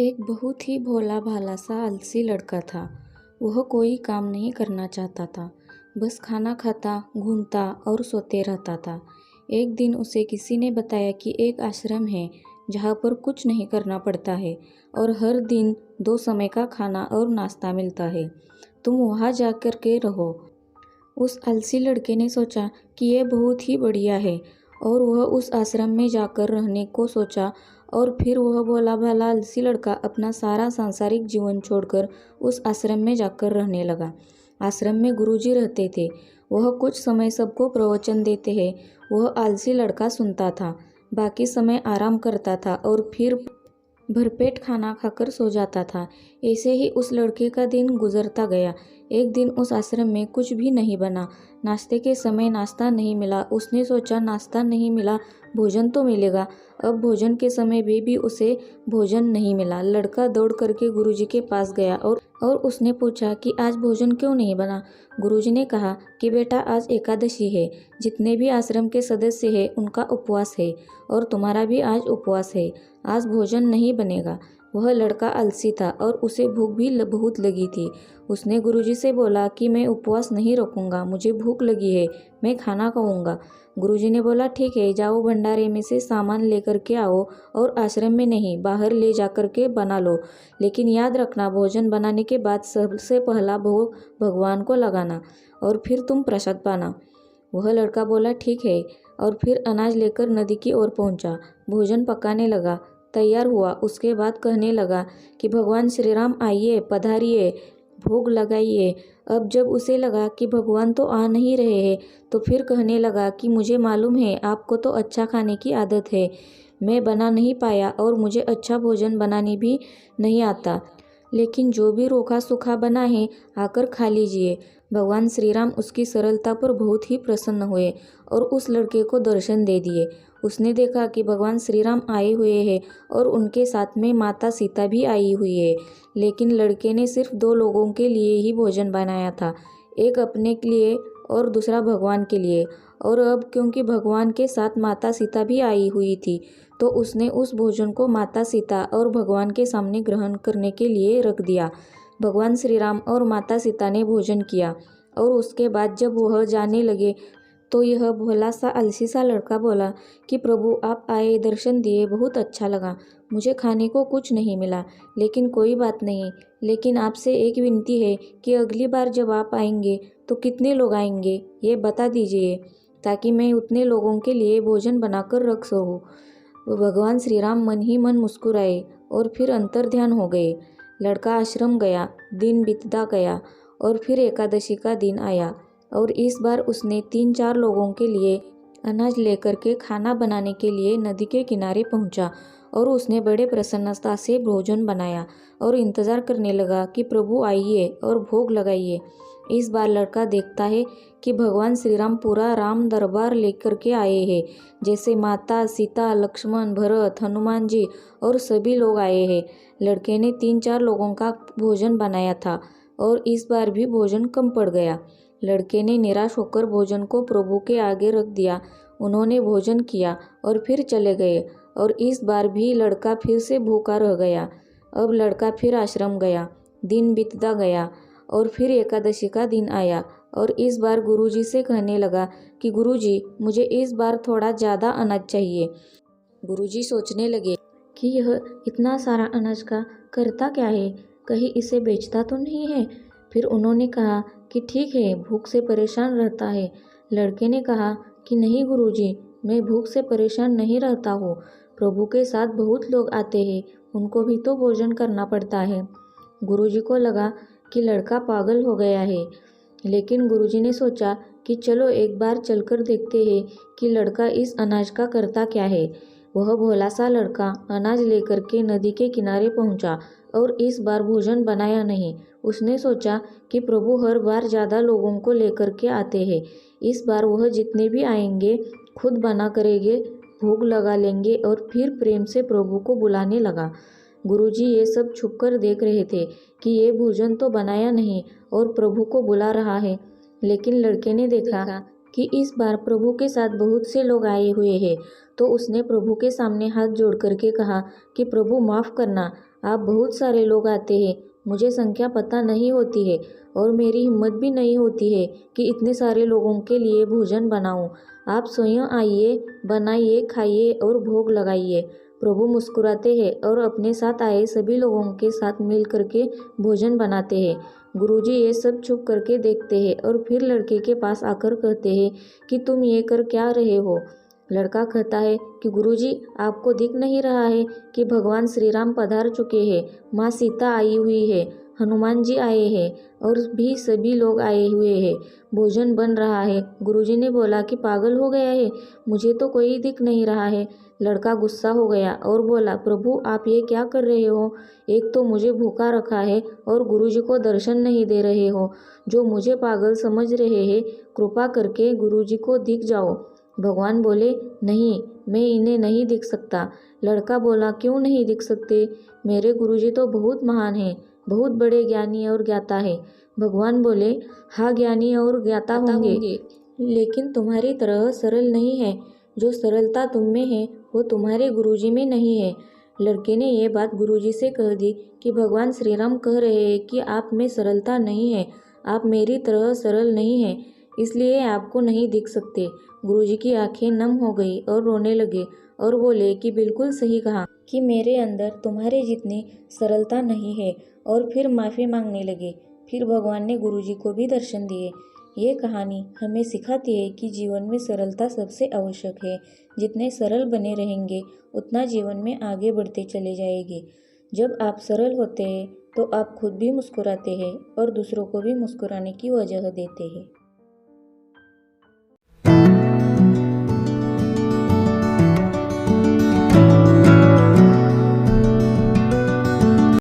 एक बहुत ही भोला-भाला सा आलसी लड़का था। वह कोई काम नहीं करना चाहता था, बस खाना खाता, घूमता और सोते रहता था। एक दिन उसे किसी ने बताया कि एक आश्रम है जहाँ पर कुछ नहीं करना पड़ता है और हर दिन 2 समय का खाना और नाश्ता मिलता है। तुम वहाँ जाकर के रहो। उस आलसी लड़के ने सोचा कि यह बहुत ही बढ़िया है और वह उस आश्रम में जाकर रहने को सोचा। और फिर वह भोला भाला आलसी लड़का अपना सारा सांसारिक जीवन छोड़कर उस आश्रम में जाकर रहने लगा। आश्रम में गुरुजी रहते थे। वह कुछ समय सबको प्रवचन देते हैं। वह आलसी लड़का सुनता था, बाकी समय आराम करता था और फिर भरपेट खाना खाकर सो जाता था। ऐसे ही उस लड़के का दिन गुजरता गया। एक दिन उस आश्रम में कुछ भी नहीं बना। नाश्ते के समय नाश्ता नहीं मिला। उसने सोचा नाश्ता नहीं मिला, भोजन तो मिलेगा। अब भोजन के समय भी उसे भोजन नहीं मिला। लड़का दौड़ करके गुरुजी के पास गया और उसने पूछा कि आज भोजन क्यों नहीं बना। गुरुजी ने कहा कि बेटा आज एकादशी है, जितने भी आश्रम के सदस्य हैं उनका उपवास है और तुम्हारा भी आज उपवास है। आज भोजन नहीं बनेगा। वह लड़का आलसी था और उसे भूख भी बहुत लगी थी। उसने गुरुजी से बोला कि मैं उपवास नहीं रखूंगा, मुझे भूख लगी है, मैं खाना खाऊंगा। गुरुजी ने बोला ठीक है, जाओ भंडारे में से सामान लेकर के आओ और आश्रम में नहीं बाहर ले जाकर के बना लो, लेकिन याद रखना भोजन बनाने के बाद सबसे पहला भोग भगवान को लगाना और फिर तुम प्रसाद पाना। वह लड़का बोला ठीक है और फिर अनाज लेकर नदी की ओर पहुंचा। भोजन पकाने लगा, तैयार हुआ। उसके बाद कहने लगा कि भगवान श्री राम आइए, पधारिए, भोग लगाइए। अब जब उसे लगा कि भगवान तो आ नहीं रहे हैं, तो फिर कहने लगा कि मुझे मालूम है आपको तो अच्छा खाने की आदत है, मैं बना नहीं पाया और मुझे अच्छा भोजन बनाने भी नहीं आता, लेकिन जो भी रूखा सूखा बना है आकर खा लीजिए। भगवान श्री राम उसकी सरलता पर बहुत ही प्रसन्न हुए और उस लड़के को दर्शन दे दिए। उसने देखा कि भगवान श्री राम आए हुए हैं और उनके साथ में माता सीता भी आई हुई है, लेकिन लड़के ने सिर्फ 2 लोगों के लिए ही भोजन बनाया था, एक अपने के लिए और दूसरा भगवान के लिए। और अब क्योंकि भगवान के साथ माता सीता भी आई हुई थी, तो उसने उस भोजन को माता सीता और भगवान के सामने ग्रहण करने के लिए रख दिया। भगवान श्री राम और माता सीता ने भोजन किया और उसके बाद जब वह जाने लगे तो यह भोला सा आलसी सा लड़का बोला कि प्रभु आप आए, दर्शन दिए, बहुत अच्छा लगा। मुझे खाने को कुछ नहीं मिला, लेकिन कोई बात नहीं। लेकिन आपसे एक विनती है कि अगली बार जब आप आएंगे तो कितने लोग आएंगे ये बता दीजिए, ताकि मैं उतने लोगों के लिए भोजन बनाकर रख सकूं। भगवान श्री राम मन ही मन मुस्कुराए और फिर अंतर ध्यान हो गए। लड़का आश्रम गया, दिन बीतता गया और फिर एकादशी का दिन आया और इस बार उसने 3-4 लोगों के लिए अनाज लेकर के खाना बनाने के लिए नदी के किनारे पहुंचा और उसने बड़े प्रसन्नता से भोजन बनाया और इंतज़ार करने लगा कि प्रभु आइए और भोग लगाइए। इस बार लड़का देखता है कि भगवान श्री राम पूरा राम दरबार लेकर के आए हैं, जैसे माता सीता, लक्ष्मण, भरत, हनुमान जी और सभी लोग आए हैं। लड़के ने 3-4 लोगों का भोजन बनाया था और इस बार भी भोजन कम पड़ गया। लड़के ने निराश होकर भोजन को प्रभु के आगे रख दिया। उन्होंने भोजन किया और फिर चले गए और इस बार भी लड़का फिर से भूखा रह गया। अब लड़का फिर आश्रम गया, दिन बीतता गया और फिर एकादशी का दिन आया और इस बार गुरुजी से कहने लगा कि गुरुजी मुझे इस बार थोड़ा ज़्यादा अनाज चाहिए। गुरुजी सोचने लगे कि यह इतना सारा अनाज का करता क्या है, कहीं इसे बेचता तो नहीं है। फिर उन्होंने कहा कि ठीक है, भूख से परेशान रहता है। लड़के ने कहा कि नहीं गुरुजी, मैं भूख से परेशान नहीं रहता हूँ, प्रभु के साथ बहुत लोग आते हैं, उनको भी तो भोजन करना पड़ता है। गुरुजी को लगा कि लड़का पागल हो गया है, लेकिन गुरुजी ने सोचा कि चलो एक बार चलकर देखते हैं कि लड़का इस अनाज का करता क्या है। वह भोला सा लड़का अनाज लेकर के नदी के किनारे पहुंचा और इस बार भोजन बनाया नहीं। उसने सोचा कि प्रभु हर बार ज़्यादा लोगों को लेकर के आते हैं, इस बार वह जितने भी आएंगे खुद बना करेंगे, भोग लगा लेंगे और फिर प्रेम से प्रभु को बुलाने लगा। गुरुजी ये सब छुपकर देख रहे थे कि ये भोजन तो बनाया नहीं और प्रभु को बुला रहा है, लेकिन लड़के ने देखा कि इस बार प्रभु के साथ बहुत से लोग आए हुए हैं, तो उसने प्रभु के सामने हाथ जोड़ करके कहा कि प्रभु माफ़ करना, आप बहुत सारे लोग आते हैं, मुझे संख्या पता नहीं होती है और मेरी हिम्मत भी नहीं होती है कि इतने सारे लोगों के लिए भोजन बनाऊं। आप स्वयं आइए, बनाइए, खाइए और भोग लगाइए। प्रभु मुस्कुराते हैं और अपने साथ आए सभी लोगों के साथ मिल करके भोजन बनाते हैं। गुरुजी ये सब चुप करके देखते हैं और फिर लड़के के पास आकर कहते हैं कि तुम ये कर क्या रहे हो। लड़का कहता है कि गुरुजी, आपको दिख नहीं रहा है कि भगवान श्री राम पधार चुके हैं, माँ सीता आई हुई है, हनुमान जी आए हैं और भी सभी लोग आए हुए हैं, भोजन बन रहा है। गुरुजी ने बोला कि पागल हो गया है, मुझे तो कोई दिख नहीं रहा है। लड़का गुस्सा हो गया और बोला, प्रभु आप ये क्या कर रहे हो? एक तो मुझे भूखा रखा है और गुरुजी को दर्शन नहीं दे रहे हो। जो मुझे पागल समझ रहे हैं, कृपा करके गुरुजी को दिख जाओ। भगवान बोले, नहीं, मैं इन्हें नहीं दिख सकता। लड़का बोला, क्यों नहीं दिख सकते? मेरे गुरुजी तो बहुत महान हैं, बहुत बड़े ज्ञानी और ज्ञाता है। भगवान बोले, हाँ ज्ञानी और ज्ञाता होंगे, लेकिन तुम्हारी तरह सरल नहीं है। जो सरलता तुम में है वो तुम्हारे गुरुजी में नहीं है। लड़के ने ये बात गुरुजी से कह दी कि भगवान श्री राम कह रहे हैं कि आप में सरलता नहीं है, आप मेरी तरह सरल नहीं हैं, इसलिए आपको नहीं दिख सकते। गुरुजी की आंखें नम हो गई और रोने लगे और बोले कि बिल्कुल सही कहा कि मेरे अंदर तुम्हारे जितनी सरलता नहीं है, और फिर माफ़ी मांगने लगे। फिर भगवान ने गुरुजी को भी दर्शन दिए। ये कहानी हमें सिखाती है कि जीवन में सरलता सबसे आवश्यक है। जितने सरल बने रहेंगे उतना जीवन में आगे बढ़ते चले जाएंगे। जब आप सरल होते हैं तो आप खुद भी मुस्कुराते हैं और दूसरों को भी मुस्कुराने की वजह देते हैं।